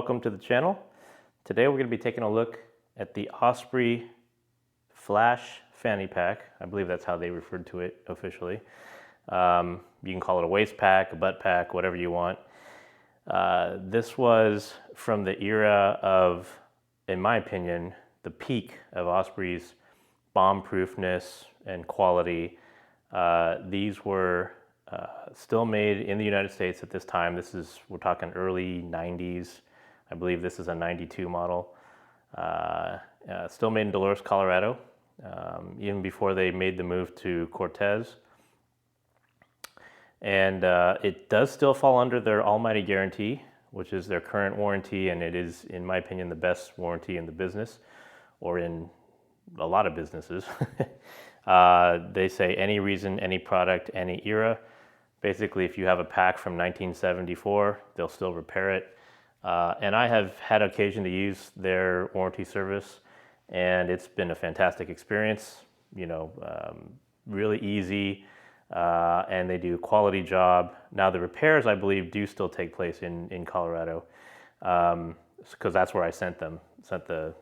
welcome to the channel. Today we're going to be taking a look at the Osprey Flash fanny pack. I believe that's how they referred to it officially. You can call it a waist pack, a butt pack, whatever you want. This was from the era of, in my opinion, the peak of Osprey's bomb-proofness and quality. These were still made in the United States at this time. We're talking early 90s. I believe this is a 92 model. Still made in Dolores, Colorado, even before they made the move to Cortez. And it does still fall under their Almighty guarantee, which is their current warranty, and it is, in my opinion, the best warranty in the business, or in a lot of businesses. They say any reason, any product, any era. Basically, if you have a pack from 1974, they'll still repair it. And I have had occasion to use their warranty service, and it's been a fantastic experience. You know, really easy, and they do a quality job. Now, the repairs, I believe, do still take place in Colorado, because that's where I sent the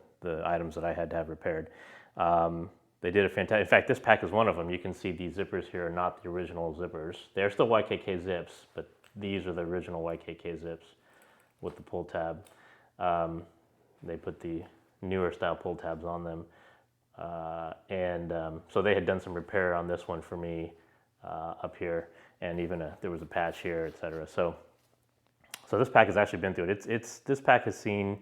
items that I had to have repaired. They did a fantastic, in fact, this pack is one of them. You can see these zippers here are not the original zippers. They're still YKK zips, but these are the original YKK zips with the pull tab. They put the newer style pull tabs on them. So they had done some repair on this one for me up here, and even there was a patch here, etc. So this pack has actually been through it. This pack has seen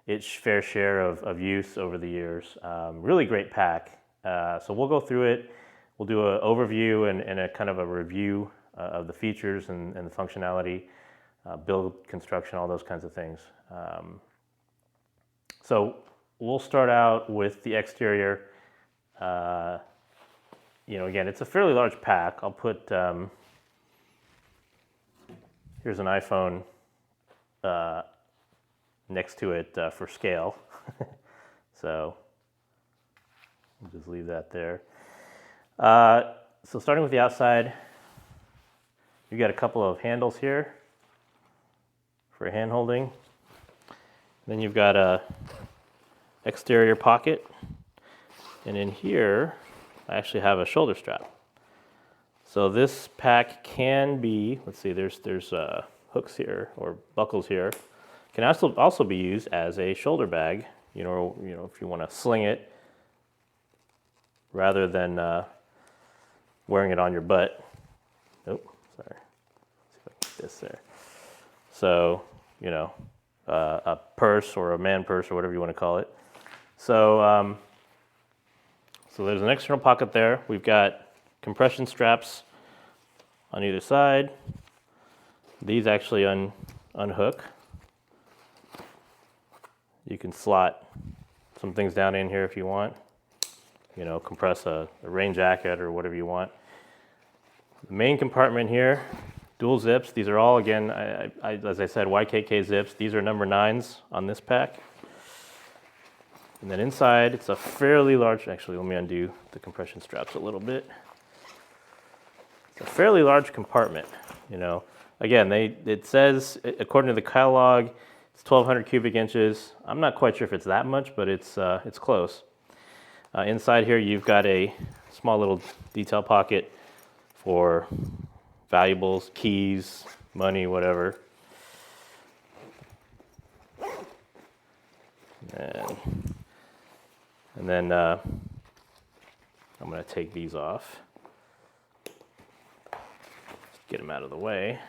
its fair share of use over the years. Really great pack. So we'll go through it. We'll do an overview and a kind of a review of the features and the functionality, build, construction, all those kinds of things. So we'll start out with the exterior. You know, again, it's a fairly large pack. I'll put, here's an iPhone next to it for scale. So we'll just leave that there. So starting with the outside, you got a couple of handles here for hand holding. Then you've got a exterior pocket, and in here I actually have a shoulder strap. So this pack can be, let's see, there's hooks here or buckles here. Can also be used as a shoulder bag. You know, if you want to sling it rather than wearing it on your butt. Oh, sorry. Let's see if I can get this there. So, you know, a purse or a man purse or whatever you want to call it. So, so there's an external pocket there. We've got compression straps on either side. These actually unhook. You can slot some things down in here if you want. You know, compress a rain jacket or whatever you want. The main compartment here, dual zips. These are all, again, as I said, YKK zips. These are number 9s on this pack. And then inside, it's a fairly large, actually, let me undo the compression straps a little bit. It's a fairly large compartment, you know. Again, it says, according to the catalog, it's 1,200 cubic inches. I'm not quite sure if it's that much, but it's close. Inside here, you've got a small little detail pocket for valuables, keys, money, whatever. And then I'm going to take these off. Just get them out of the way.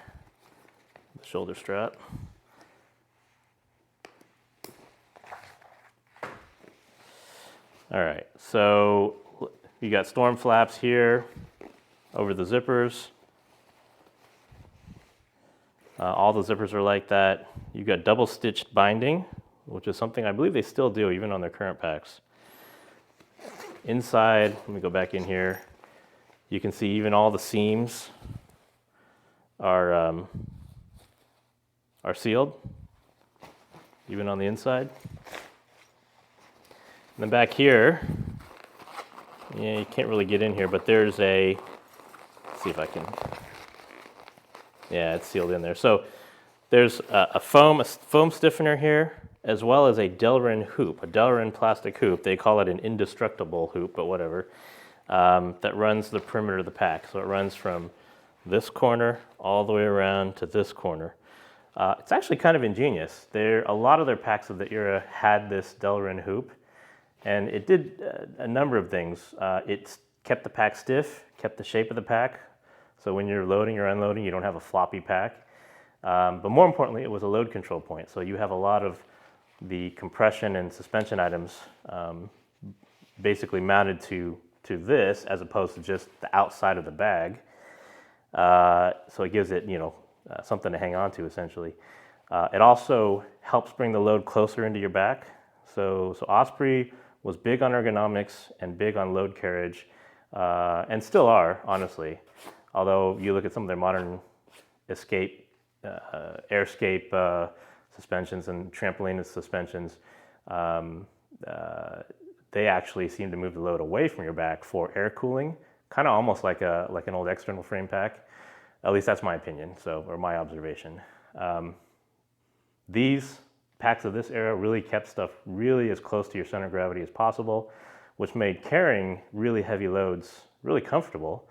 The shoulder strap. All right, so you got storm flaps here over the zippers. All the zippers are like that. You've got double stitched binding, which is something I believe they still do even on their current packs. Inside, let me go back in here. You can see even all the seams are sealed, even on the inside. And then back here, yeah, you can't really get in here, but there's let's see if I can, yeah, it's sealed in there. So There's a foam stiffener here, as well as a Delrin hoop, a Delrin plastic hoop. They call it an indestructible hoop, but whatever, that runs the perimeter of the pack. So it runs from this corner all the way around to this corner. It's actually kind of ingenious. A lot of their packs of the era had this Delrin hoop, and it did a number of things. It kept the pack stiff, kept the shape of the pack, so when you're loading or unloading, you don't have a floppy pack. But more importantly, it was a load control point. So you have a lot of the compression and suspension items basically mounted to this as opposed to just the outside of the bag. So it gives it, something to hang on to essentially. It also helps bring the load closer into your back. So Osprey was big on ergonomics and big on load carriage, and still are, honestly. Although you look at some of their modern airscape suspensions and trampoline suspensions, they actually seem to move the load away from your back for air cooling, kind of almost like an old external frame pack. At least that's my opinion, or my observation. These packs of this era really kept stuff really as close to your center of gravity as possible, which made carrying really heavy loads really comfortable.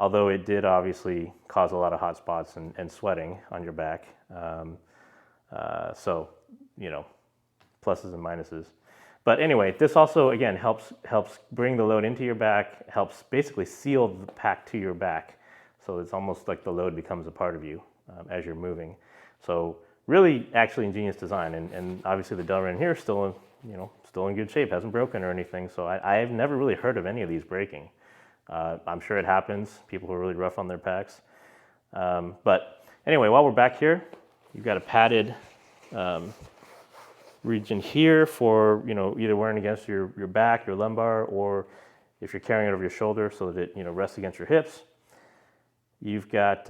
Although it did obviously cause a lot of hot spots and sweating on your back. So, pluses and minuses. But anyway, this also, again, helps bring the load into your back, helps basically seal the pack to your back. So it's almost like the load becomes a part of you as you're moving. So really actually ingenious design. And obviously the Delrin here is still in good shape, hasn't broken or anything. So I've never really heard of any of these breaking. I'm sure it happens, people who are really rough on their packs. But anyway, while we're back here, you've got a padded region here for either wearing against your back, your lumbar, or if you're carrying it over your shoulder so that it rests against your hips. You've got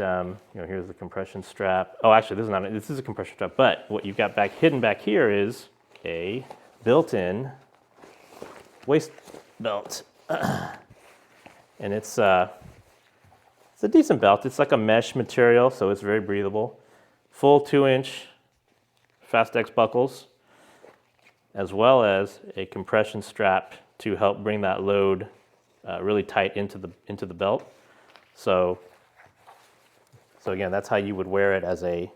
here's the compression strap. Oh, actually, this is a compression strap. But what you've got hidden back here is a built-in waist belt. And it's a decent belt. It's like a mesh material, so it's very breathable. Full 2-inch Fastex buckles, as well as a compression strap to help bring that load really tight into the belt. So again, that's how you would wear it as a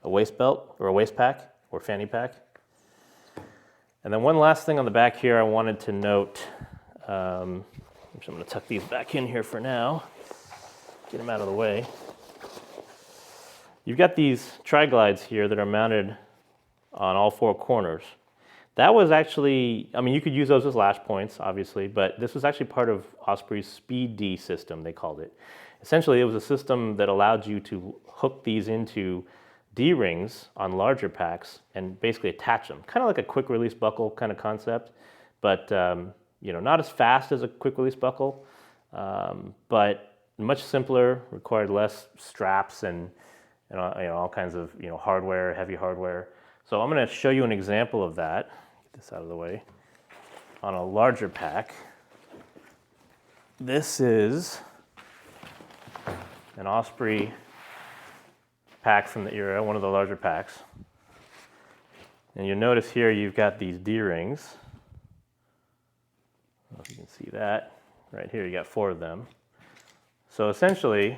waist belt or a waist pack or fanny pack. And then one last thing on the back here I wanted to note. I'm going to tuck these back in here for now, get them out of the way. You've got these tri-glides here that are mounted on all 4 corners. That was actually, you could use those as lash points, obviously, but this was actually part of Osprey's Speed D system, they called it. Essentially, it was a system that allowed you to hook these into D-rings on larger packs and basically attach them, kind of like a quick release buckle kind of concept, but not as fast as a quick release buckle, but much simpler, required less straps and all kinds of hardware, heavy hardware. So I'm going to show you an example of that. Get this out of the way. On a larger pack. This is an Osprey pack from the era, one of the larger packs. And you'll notice here you've got these D-rings. I don't know if you can see that. Right here you got 4 of them. So essentially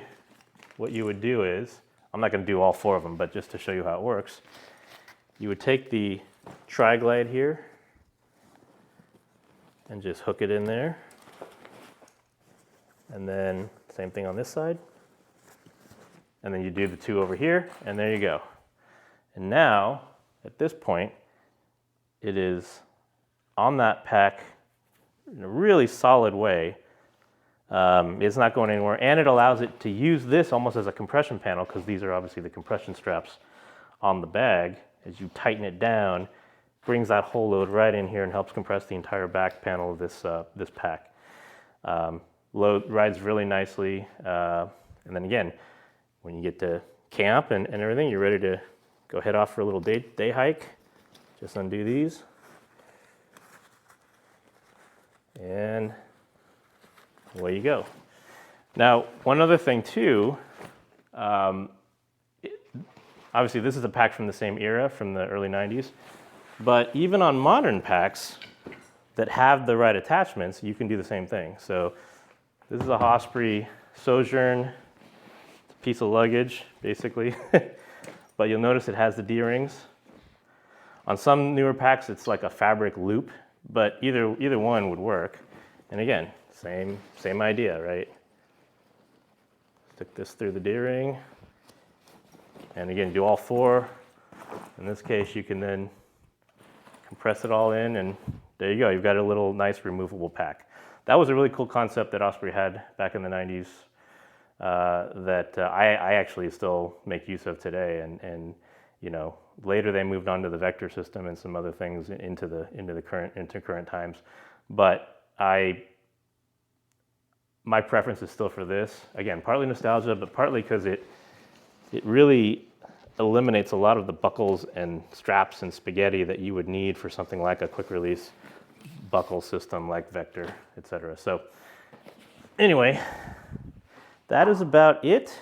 what you would do is, I'm not going to do all 4 of them, but just to show you how it works, you would take the tri-glide here and just hook it in there. And then same thing on this side. And then you do the 2 over here, and there you go. And now, at this point, it is on that pack in a really solid way. It's not going anywhere, and it allows it to use this almost as a compression panel, because these are obviously the compression straps on the bag. As you tighten it down, brings that whole load right in here and helps compress the entire back panel of this pack. Load rides really nicely, and then again, when you get to camp and everything, you're ready to go head off for a little day hike. Just undo these, and away you go. Now, one other thing too, Obviously, this is a pack from the same era, from the early 90s. But even on modern packs that have the right attachments, you can do the same thing. So this is a Osprey Sojourn piece of luggage, basically. But you'll notice it has the D-rings. On some newer packs, it's like a fabric loop, but either one would work. And again, same idea, right? Stick this through the D-ring. And again, do all four. In this case, you can then compress it all in, and there you go. You've got a little nice removable pack. That was a really cool concept that Osprey had back in the 90s that I actually still make use of today. And you know, later they moved on to the vector system and some other things into current times. But my preference is still for this. Again, partly nostalgia, but partly because it really eliminates a lot of the buckles and straps and spaghetti that you would need for something like a quick release buckle system like Vector, etc. So anyway, that is about it.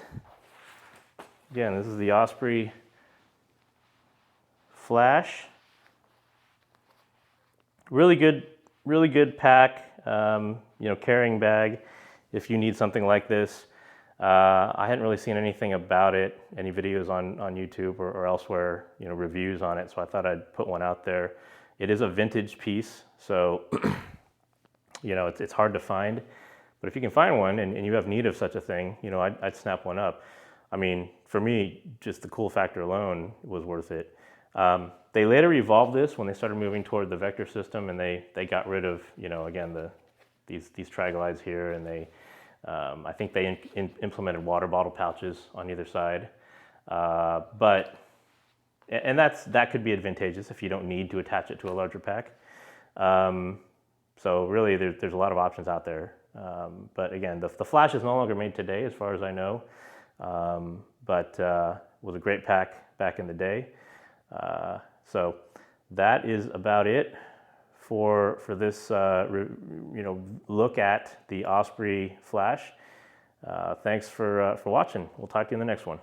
Again, this is the Osprey Flash. Really good pack, you know, carrying bag if you need something like this. I hadn't really seen anything about it, any videos on YouTube or elsewhere, you know, reviews on it, so I thought I'd put one out there. It is a vintage piece, so you know, it's hard to find, but if you can find one and you have need of such a thing, you know, I'd snap one up. I mean, for me, just the cool factor alone was worth it. They later evolved this when they started moving toward the vector system, and they got rid of, you know, again, these triglides here, and they I think they implemented water bottle pouches on either side, and that could be advantageous if you don't need to attach it to a larger pack. So really, there's a lot of options out there. But again, the Flash is no longer made today, as far as I know, but was a great pack back in the day. So that is about it for this you know, look at the Osprey Flash. Thanks for watching. We'll talk to you in the next one.